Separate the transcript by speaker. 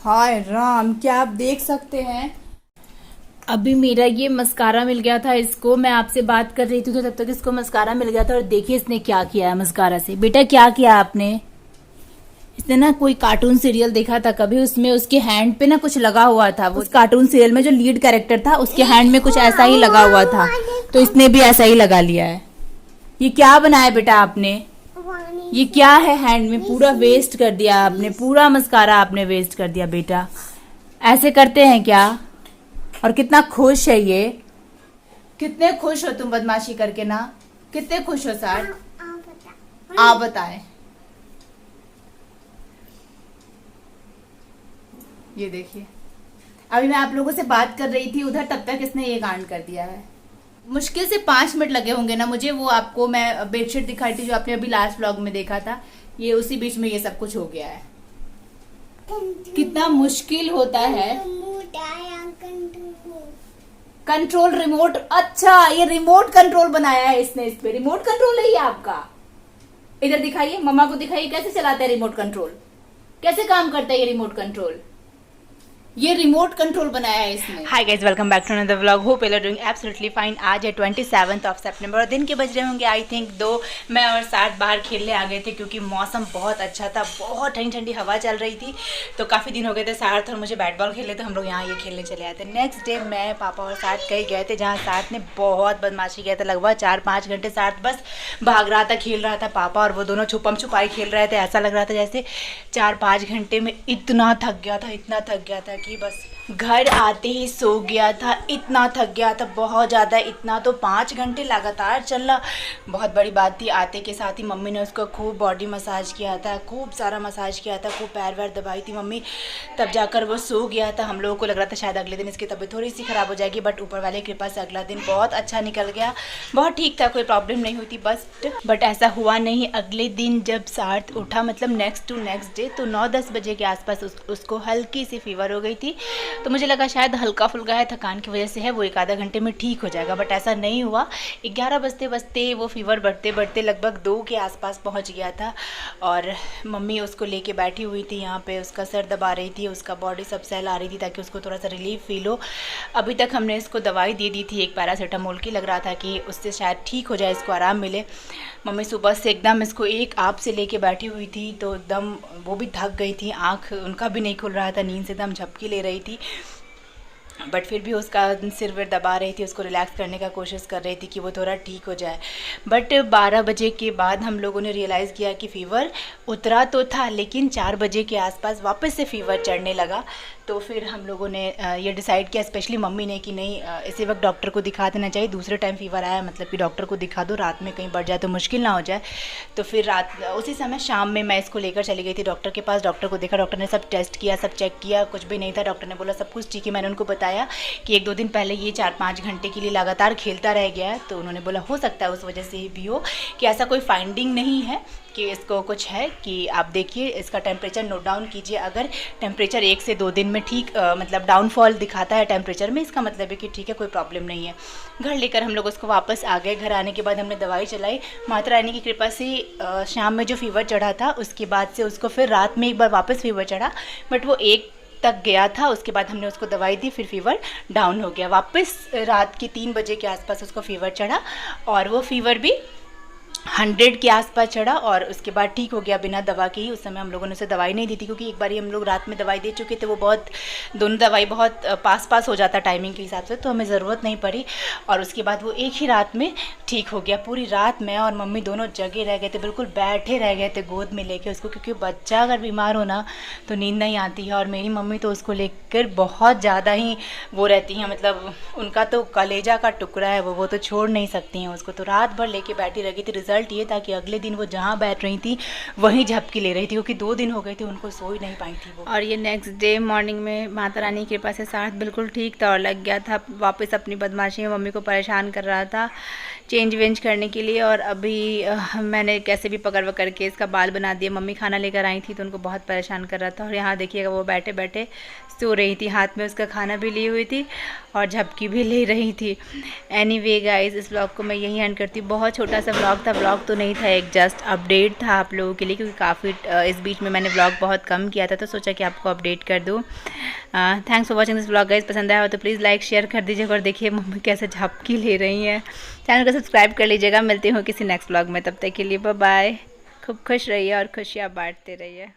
Speaker 1: हाय राम, क्या आप देख सकते हैं? अभी मेरा ये मस्कारा मिल गया था इसको, मैं आपसे बात कर रही थी तो तब तक इसको मस्कारा मिल गया था। और देखिए इसने क्या किया है मस्कारा से। बेटा क्या किया आपने? इसने ना कोई कार्टून सीरियल देखा था कभी, उसमें उसके हैंड पे ना कुछ लगा हुआ था। वो उस कार्टून सीरियल में जो लीड कैरेक्टर था उसके हैंड में कुछ ऐसा ही लगा हुआ था, तो इसने भी ऐसा ही लगा लिया है। ये क्या बनाया बेटा आपने? ये क्या है हैंड में? पूरा वेस्ट कर दिया आपने, पूरा मस्कारा आपने वेस्ट कर दिया बेटा। ऐसे करते हैं क्या? और कितना खुश है ये। कितने खुश हो तुम बदमाशी करके ना? कितने खुश हो सर? आप बताएं। ये देखिए, अभी मैं आप लोगों से बात कर रही थी उधर, तब तक इसने ये कांड कर दिया है। मुश्किल से 5 मिनट लगे होंगे ना मुझे। वो आपको मैं बेडशीट दिखाई थी जो आपने अभी लास्ट व्लॉग में देखा था, ये उसी बीच में ये सब कुछ हो गया है। कितना मुश्किल होता है कंट्रोल रिमोट। अच्छा, ये रिमोट कंट्रोल बनाया है इसने। इस पे रिमोट कंट्रोल है ये आपका। इधर दिखाइए, मम्मा को दिखाइए कैसे चलाता है रिमोट कंट्रोल, कैसे काम करता है ये रिमोट कंट्रोल। ये रिमोट कंट्रोल बनाया है इसने। Hi guys, welcome back to another vlog. Hope you are doing absolutely fine. आज है 27 सितंबर और दिन के बज रहे होंगे आई थिंक 2। मैं और साथ बाहर खेलने आ गए थे क्योंकि मौसम बहुत अच्छा था, बहुत ठंडी ठंडी हवा चल रही थी। तो काफ़ी दिन हो गए थे साथ और मुझे बैट बॉल खेले, तो हम लोग यहाँ ये खेलने चले आए थे। नेक्स्ट डे मैं पापा और साथ कहीं गए थे जहाँ साथ ने बहुत बदमाशी किया था। लगभग 4-5 घंटे साथ बस भाग रहा था, खेल रहा था। पापा और वो दोनों छुपम छुपाई खेल रहे थे। ऐसा लग रहा था जैसे 4-5 घंटे में इतना थक गया था, इतना थक गया था कि बस घर आते ही सो गया था। इतना थक गया था, बहुत ज़्यादा। इतना तो 5 घंटे लगातार चलना बहुत बड़ी बात थी। आते के साथ ही मम्मी ने उसको खूब बॉडी मसाज किया था, खूब सारा मसाज किया था, खूब पैर वैर दबाई थी मम्मी, तब जाकर वो सो गया था। हम लोगों को लग रहा था शायद अगले दिन इसकी तबीयत थोड़ी सी ख़राब हो जाएगी, बट ऊपर वाले की कृपा से अगला दिन बहुत अच्छा निकल गया, बहुत ठीक था, कोई प्रॉब्लम नहीं हुई थी बट ऐसा हुआ नहीं। अगले दिन जब सार्थ उठा, मतलब नेक्स्ट डे, तो 9-10 बजे के आसपास उसको हल्की सी फीवर हो गई थी। तो मुझे लगा शायद हल्का फुल्का है, थकान की वजह से है, वो 1-आधा घंटे में ठीक हो जाएगा, बट ऐसा नहीं हुआ। 11 बजते बजते वो फीवर बढ़ते बढ़ते लगभग 2 के आसपास पहुंच गया था। और मम्मी उसको लेके बैठी हुई थी यहाँ पे, उसका सर दबा रही थी, उसका बॉडी सब सहला रही थी ताकि उसको थोड़ा सा रिलीफ फील हो। अभी तक हमने इसको दवाई दे दी थी, एक पैरासीटामोल की। लग रहा था कि उससे शायद ठीक हो जाए, इसको आराम मिले। मम्मी सुबह से एकदम इसको एक आप से लेके बैठी हुई थी, तो एकदम वो भी थक गई थी, आँख उनका भी नहीं खुल रहा था, नींद से एकदम झपकी ले रही थी, बट फिर भी उसका सिर विर दबा रही थी, उसको रिलैक्स करने का कोशिश कर रही थी कि वो थोड़ा ठीक हो जाए। बट 12 बजे के बाद हम लोगों ने रियलाइज़ किया कि फ़ीवर उतरा तो था, लेकिन 4 बजे के आसपास वापस से फ़ीवर चढ़ने लगा। तो फिर हम लोगों ने ये डिसाइड किया, स्पेशली मम्मी ने, कि नहीं इसी वक्त डॉक्टर को दिखा देना चाहिए। दूसरे टाइम फ़ीवर आया मतलब कि डॉक्टर को दिखा दो, रात में कहीं बढ़ जाए तो मुश्किल ना हो जाए। तो फिर उसी समय शाम में मैं इसको लेकर चली गई थी डॉक्टर के पास। डॉक्टर को देखा, डॉक्टर ने सब टेस्ट किया, सब चेक किया, कुछ भी नहीं था। डॉक्टर ने बोला सब कुछ ठीक है। मैंने उनको बताया कि 1-2 दिन पहले ये 4-5 घंटे के लिए लगातार खेलता रह गया है, तो उन्होंने बोला हो सकता है उस वजह से भी हो, कि ऐसा कोई फाइंडिंग नहीं है कि इसको कुछ है। कि आप देखिए इसका टेम्परेचर नोट डाउन कीजिए, अगर टेम्परेचर 1 से 2 दिन में ठीक मतलब डाउनफॉल दिखाता है टेम्परेचर में, इसका मतलब है कि ठीक है, कोई प्रॉब्लम नहीं है। घर लेकर हम लोग उसको वापस आ गए। घर आने के बाद हमने दवाई चलाई, माता रानी की कृपा से शाम में जो फीवर चढ़ा था उसके बाद से उसको फिर रात में एक बार वापस फीवर चढ़ा, बट वो 1 तक गया था। उसके बाद हमने उसको दवाई दी, फिर फीवर डाउन हो गया। वापस रात के 3 बजे के आसपास उसको फीवर चढ़ा और वो फीवर भी 100 के आसपास चढ़ा और उसके बाद ठीक हो गया बिना दवा के ही। उस समय हम लोगों ने उसे दवाई नहीं दी थी क्योंकि एक बार हम लोग रात में दवाई दे चुके थे, वो बहुत दोनों दवाई बहुत पास हो जाता टाइमिंग के हिसाब से, तो हमें ज़रूरत नहीं पड़ी। और उसके बाद वो एक ही रात में ठीक हो गया। पूरी रात मैं और मम्मी दोनों जगे रह गए थे, बिल्कुल बैठे रह गए थे गोद में लेके उसको, क्योंकि बच्चा अगर बीमार हो ना तो नींद नहीं आती है। और मेरी मम्मी तो उसको लेकर बहुत ज़्यादा ही वो रहती हैं, मतलब उनका तो कलेजा का टुकड़ा है वो तो छोड़ नहीं सकती हैं उसको। तो रात भर लेके बैठी रह गई थी। रिजल्ट ये था कि अगले दिन वो जहाँ बैठ रही थी वहीं झपकी ले रही थी, क्योंकि 2 दिन हो गए थे उनको सो ही नहीं पाई थी वो। और ये नेक्स्ट डे मॉर्निंग में माता रानी की कृपा से साथ बिल्कुल ठीक था और लग गया था वापस अपनी बदमाशी में। मम्मी को परेशान कर रहा था चेंज वेंज करने के लिए। और अभी मैंने कैसे भी पकड़ के इसका बाल बना दिया। मम्मी खाना लेकर आई थी तो उनको बहुत परेशान कर रहा था। और यहाँ देखिएगा वो बैठे बैठे सो रही थी, हाथ में उसका खाना भी ली हुई थी और झपकी भी ले रही थी। एनीवे गाइस, इस व्लॉग को मैं यहीं एंड करती हूँ। बहुत छोटा सा व्लॉग था,
Speaker 2: व्लॉग तो नहीं था, एक जस्ट अपडेट था आप लोगों के लिए, क्योंकि काफ़ी इस बीच में मैंने व्लॉग बहुत कम किया था, तो सोचा कि आपको अपडेट कर दूँ। Thanks for watching this vlog guys. पसंद आया हो तो प्लीज़ लाइक शेयर कर दीजिएगा। और देखिए मम्मी कैसे झपकी ले रही हैं। चैनल को सब्सक्राइब कर लीजिएगा। मिलती हूँ किसी नेक्स्ट व्लॉग में, तब तक के लिए बाय बाय। खूब खुश रहिए और खुशियाँ बांटते रहिए।